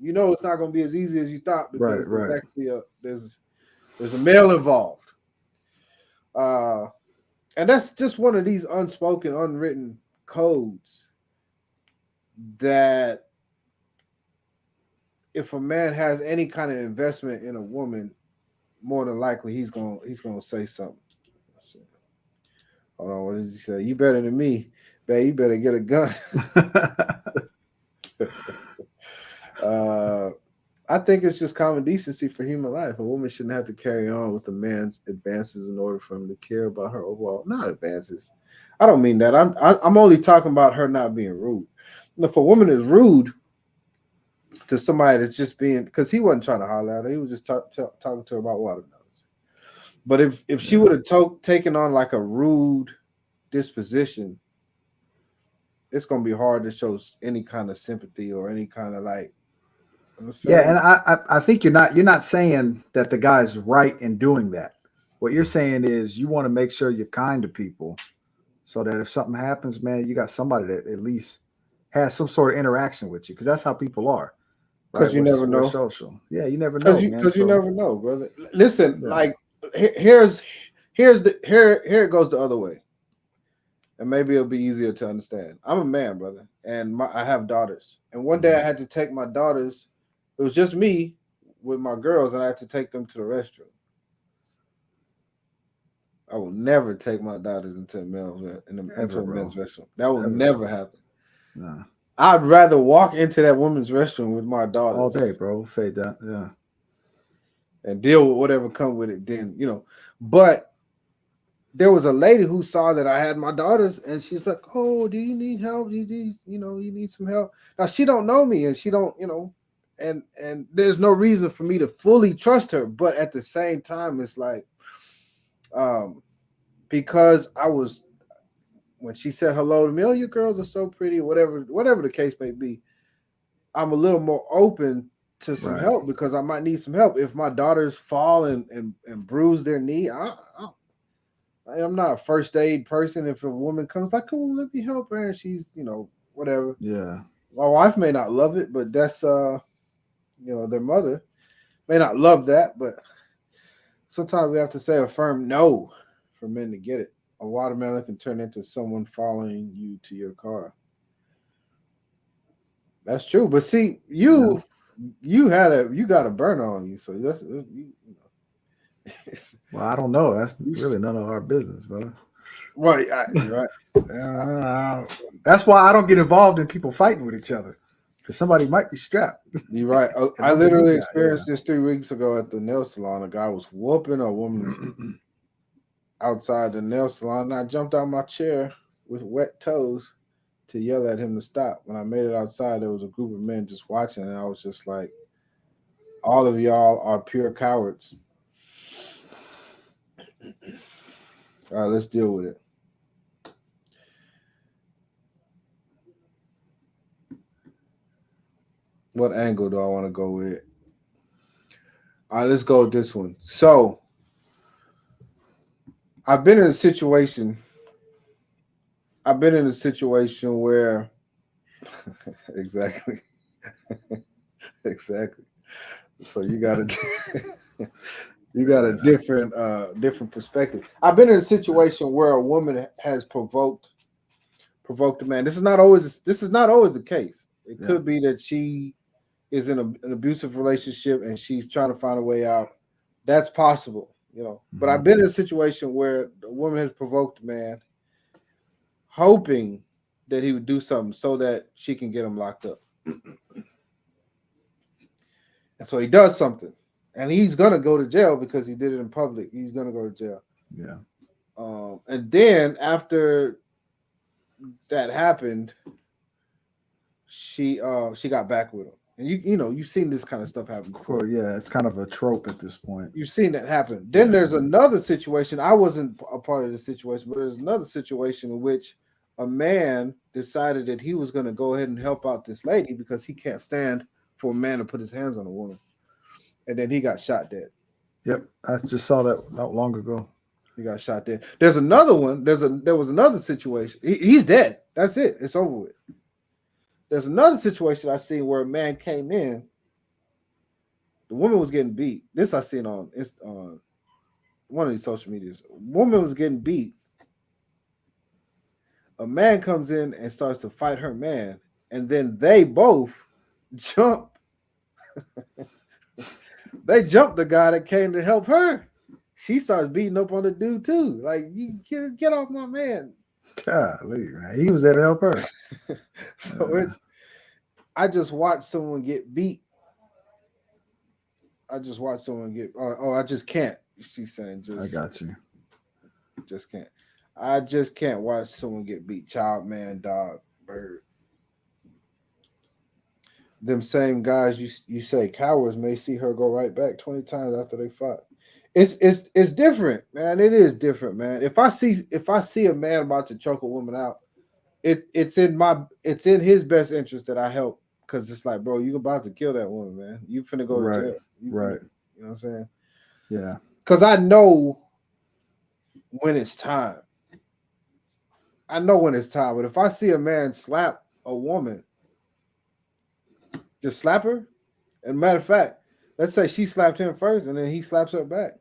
It's not gonna be as easy as you thought, because there's actually there's a male involved. And that's just one of these unspoken, unwritten codes that if a man has any kind of investment in a woman, more than likely he's gonna say something. Hold on, what does he say? You better than me, babe. You better get a gun. I think it's just common decency for human life. A woman shouldn't have to carry on with a man's advances in order for him to care about her overall. Not advances. I don't mean that. I'm only talking about her not being rude. If a woman is rude to somebody that's just being, because he wasn't trying to holler at her, he was just talking to her about watermelons. But if she would have taken on like a rude disposition, it's gonna be hard to show any kind of sympathy or any kind of like. Yeah, and I think you're not saying that the guy's right in doing that. What you're saying is you want to make sure you're kind to people, so that if something happens, man, you got somebody that at least has some sort of interaction with you, because that's how people are. Because you never know. Social. Yeah, you never know. Because you never know, brother. Listen, like here it goes the other way, and maybe it'll be easier to understand. I'm a man, brother, and I have daughters. And one day I had to take my daughters. It was just me with my girls, and I had to take them to the restroom. I will never take my daughters into a men's restroom. That will never happen. No. I'd rather walk into that woman's restroom with my daughters all day, bro. Fade that, yeah, and deal with whatever come with it. Then but there was a lady who saw that I had my daughters, and she's like, "Oh, do you need help? You need some help." Now she don't know me, and she don't, and there's no reason for me to fully trust her. But at the same time, it's like, because when she said hello to me, "Oh, your girls are so pretty," whatever the case may be, I'm a little more open to some help, because I might need some help if my daughters fall and bruise their knee. I'm not a first aid person. If a woman comes like, "Oh, let me help her," and she's whatever. Yeah, my wife may not love it, but that's their mother may not love that, but sometimes we have to say a firm no for men to get it. A watermelon can turn into someone following you to your car. That's true, but see, you got a burner on you, so that's well, I don't know. That's really none of our business, brother. Right, right. That's why I don't get involved in people fighting with each other, because somebody might be strapped. You're right. I literally experienced this 3 weeks ago at the nail salon. A guy was whooping a woman outside the nail salon, and I jumped out my chair with wet toes to yell at him to stop. When I made it outside, there was a group of men just watching, and I was just like, all of y'all are pure cowards. All right, let's deal with it. What angle do I want to go with? All right, let's go with this one. So, I've been in a situation where exactly. So you got a different perspective. I've been in a situation where a woman has provoked a man. This is not always the case. It could be that she is in an abusive relationship and she's trying to find a way out. That's possible, you know. But I've been in a situation where the woman has provoked a man, hoping that he would do something so that she can get him locked up. And so he does something, and he's gonna go to jail because he did it in public. He's gonna go to jail. Yeah. And then after that happened, she got back with him. And you've seen this kind of stuff happen before. Yeah, it's kind of a trope at this point. You've seen that happen. Then there's another situation. I wasn't a part of this situation, but there's another situation in which a man decided that he was going to go ahead and help out this lady because he can't stand for a man to put his hands on a woman. And then he got shot dead. Yep, I just saw that not long ago. He got shot dead. There's another one. There was another situation. He's dead. That's it. It's over with. There's another situation I seen where a man came in. The woman was getting beat. This I seen on one of these social medias. A woman was getting beat. A man comes in and starts to fight her man, and then they both jump. They jump the guy that came to help her. She starts beating up on the dude too. Like, you get off my man. Golly, man. He was there to help her. So I just watched someone get beat. I just watched someone get. I just can't. She's saying just. I got you. Just can't. I just can't watch someone get beat. Child, man, dog, bird. Them same guys you say cowards may see her go right back 20 times after they fought. It's different, man. It is different, man. If I see a man about to choke a woman out, it's in his best interest that I help, because it's like, bro, you about to kill that woman, man. You finna go to jail. Right. You know what I'm saying? Yeah. Because I know when it's time. I know when it's time. But if I see a man slap a woman, just slap her. And matter of fact, let's say she slapped him first and then he slaps her back.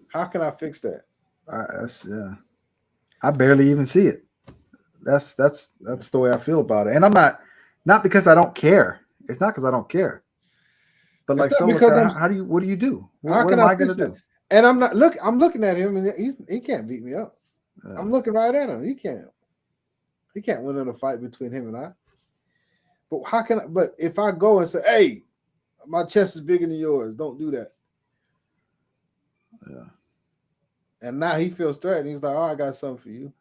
How can I fix that? I barely even see it. That's the way I feel about it. And I'm not because I don't care. It's not because I don't care. But like someone said, what do you do? What am I gonna do? And I'm looking at him and he can't beat me up. I'm looking right at him. He can't win in a fight between him and I. But if I go and say, hey, my chest is bigger than yours, don't do that. Yeah. And now he feels threatened. He's like, oh, I got something for you.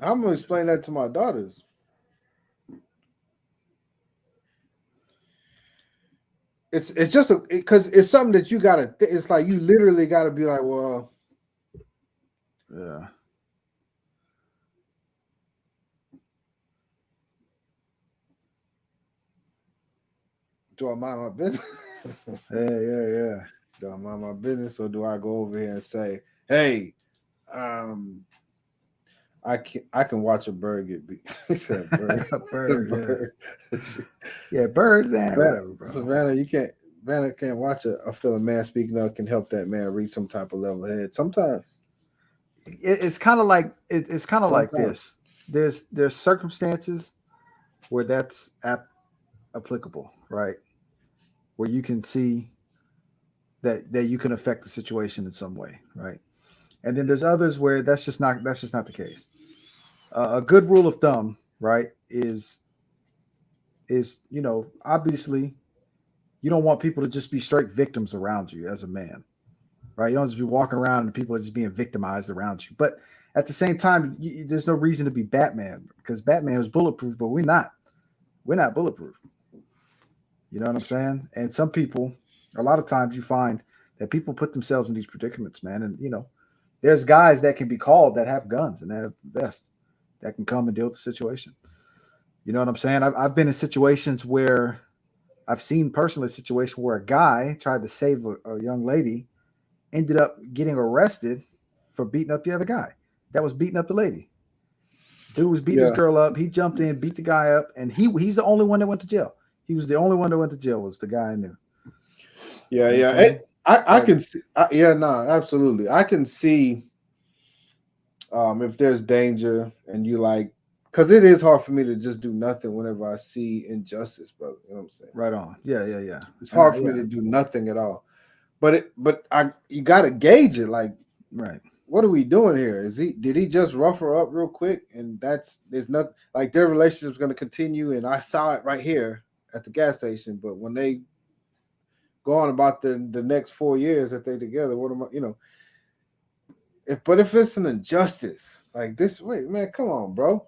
I'm gonna explain that to my daughters. It's just because it's something that you gotta. It's like you literally gotta be like, well, yeah. Do I mind my business? Yeah. Do I mind my business, or do I go over here and say, hey, I can watch a bird get beat. He said bird. Yeah, birds and whatever, bro. Savannah can't watch a fellow man speaking up can help that man reach some type of level head. Sometimes. It's kind of like like this. There's circumstances where that's applicable, right? Where you can see that you can affect the situation in some way, right? And then there's others where that's just not the case. A good rule of thumb, right, is obviously you don't want people to just be straight victims around you as a man, right? You don't just be walking around and people are just being victimized around you. But at the same time, there's no reason to be Batman, because Batman is bulletproof, but we're not bulletproof. You know what I'm saying? And some people, a lot of times you find that people put themselves in these predicaments, man. And, there's guys that can be called that have guns and that have vests that can come and deal with the situation. You know what I'm saying? I've been in situations where I've seen personally a situation where a guy tried to save a young lady, ended up getting arrested for beating up the other guy that was beating up the lady. Dude was beating his girl up. He jumped in, beat the guy up, and he's the only one that went to jail. He was the only one that went to jail. Was the guy I knew. Yeah, You know what I'm yeah. saying? I can see. No, absolutely. I can see if there's danger and you like, because it is hard for me to just do nothing whenever I see injustice, brother. You know what I'm saying? Right on. Yeah. It's hard for me to do nothing at all. But you got to gauge it. Like, right. What are we doing here? Did he just rough her up real quick? And there's nothing like their relationship's going to continue. And I saw it right here at the gas station. But when they go on about the next 4 years that they together, what am I? You know, if it's an injustice like this, wait, man, come on, bro.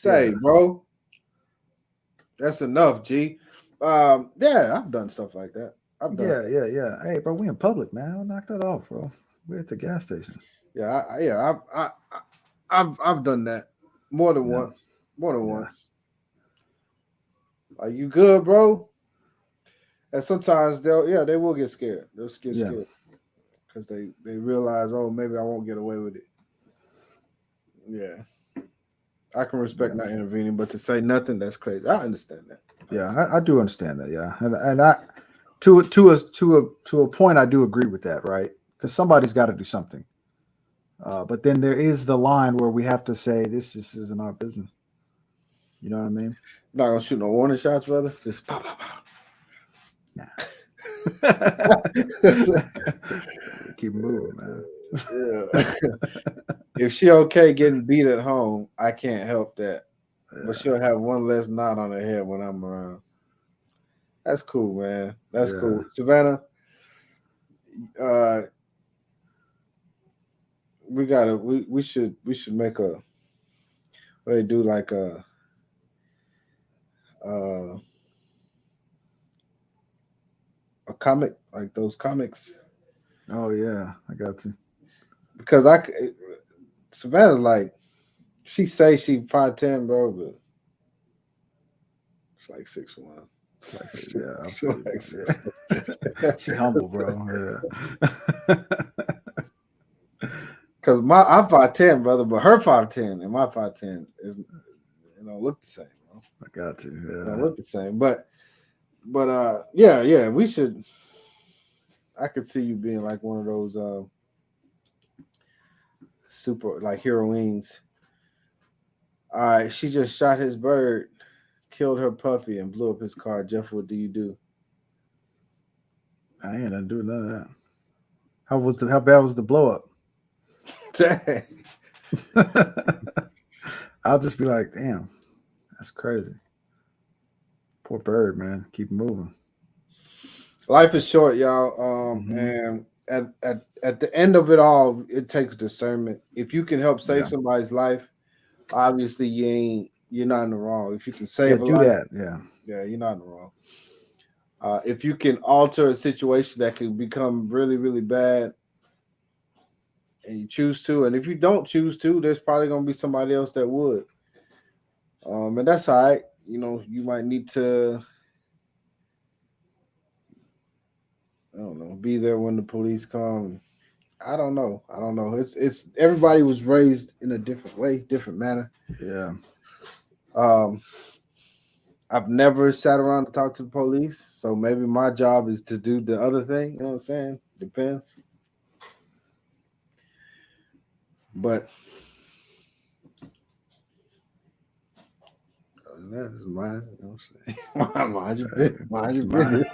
Bro, that's enough, G. Yeah, I've done stuff like that. Yeah. Hey, bro, we in public, man. I'll knock that off, bro. We're at the gas station. Yeah, I've done that more than once. Once. Are you good, bro? And sometimes they will get scared. They'll get scared because they realize, oh, maybe I won't get away with it. Yeah, I can respect not intervening, but to say nothing, that's crazy. I understand that. Yeah, I do understand that. Yeah, and I to a point, I do agree with that, right? Because somebody's got to do something. But then there is the line where we have to say this just isn't our business. You know what I mean? Not gonna shoot no warning shots, brother. Just pop, pop, pop. Nah. Keep moving, man. Yeah. If she okay getting beat at home, I can't help that. Yeah. But she'll have one less knot on her head when I'm around. That's cool, man. That's cool. Savannah, we should make a what they do like a comic, like those comics. Oh yeah, I got you. Because Savannah's like, she say she 5'10", bro, but it's like 6'1". She's humble, bro. Yeah. Because I'm 5'10", brother, but her 5'10" and my 5'10" is look the same, bro. I got you. Yeah, don't look the same, but yeah, we should. I could see you being like one of those super like heroines. All right, she just shot his bird, killed her puppy, and blew up his car. Jeff, what do you do? I ain't gonna do none of that. How bad was the blow up? Dang. I'll just be like, damn, that's crazy. Poor bird, man. Keep moving. Life is short, y'all. And at the end of it all, it takes discernment. If you can help save somebody's life, obviously you're not in the wrong. If you can save a life, that. Yeah, you're not in the wrong. If you can alter a situation that can become really, really bad, and you choose to, and if you don't choose to, there's probably gonna be somebody else that would. And that's all right. You might need to, I don't know, be there when the police come. I don't know. It's everybody was raised in a different way, different manner. Yeah. I've never sat around and talked to the police, so maybe my job is to do the other thing. You know what I'm saying? Depends. But that is mine. You know what I'm saying? Mind your business.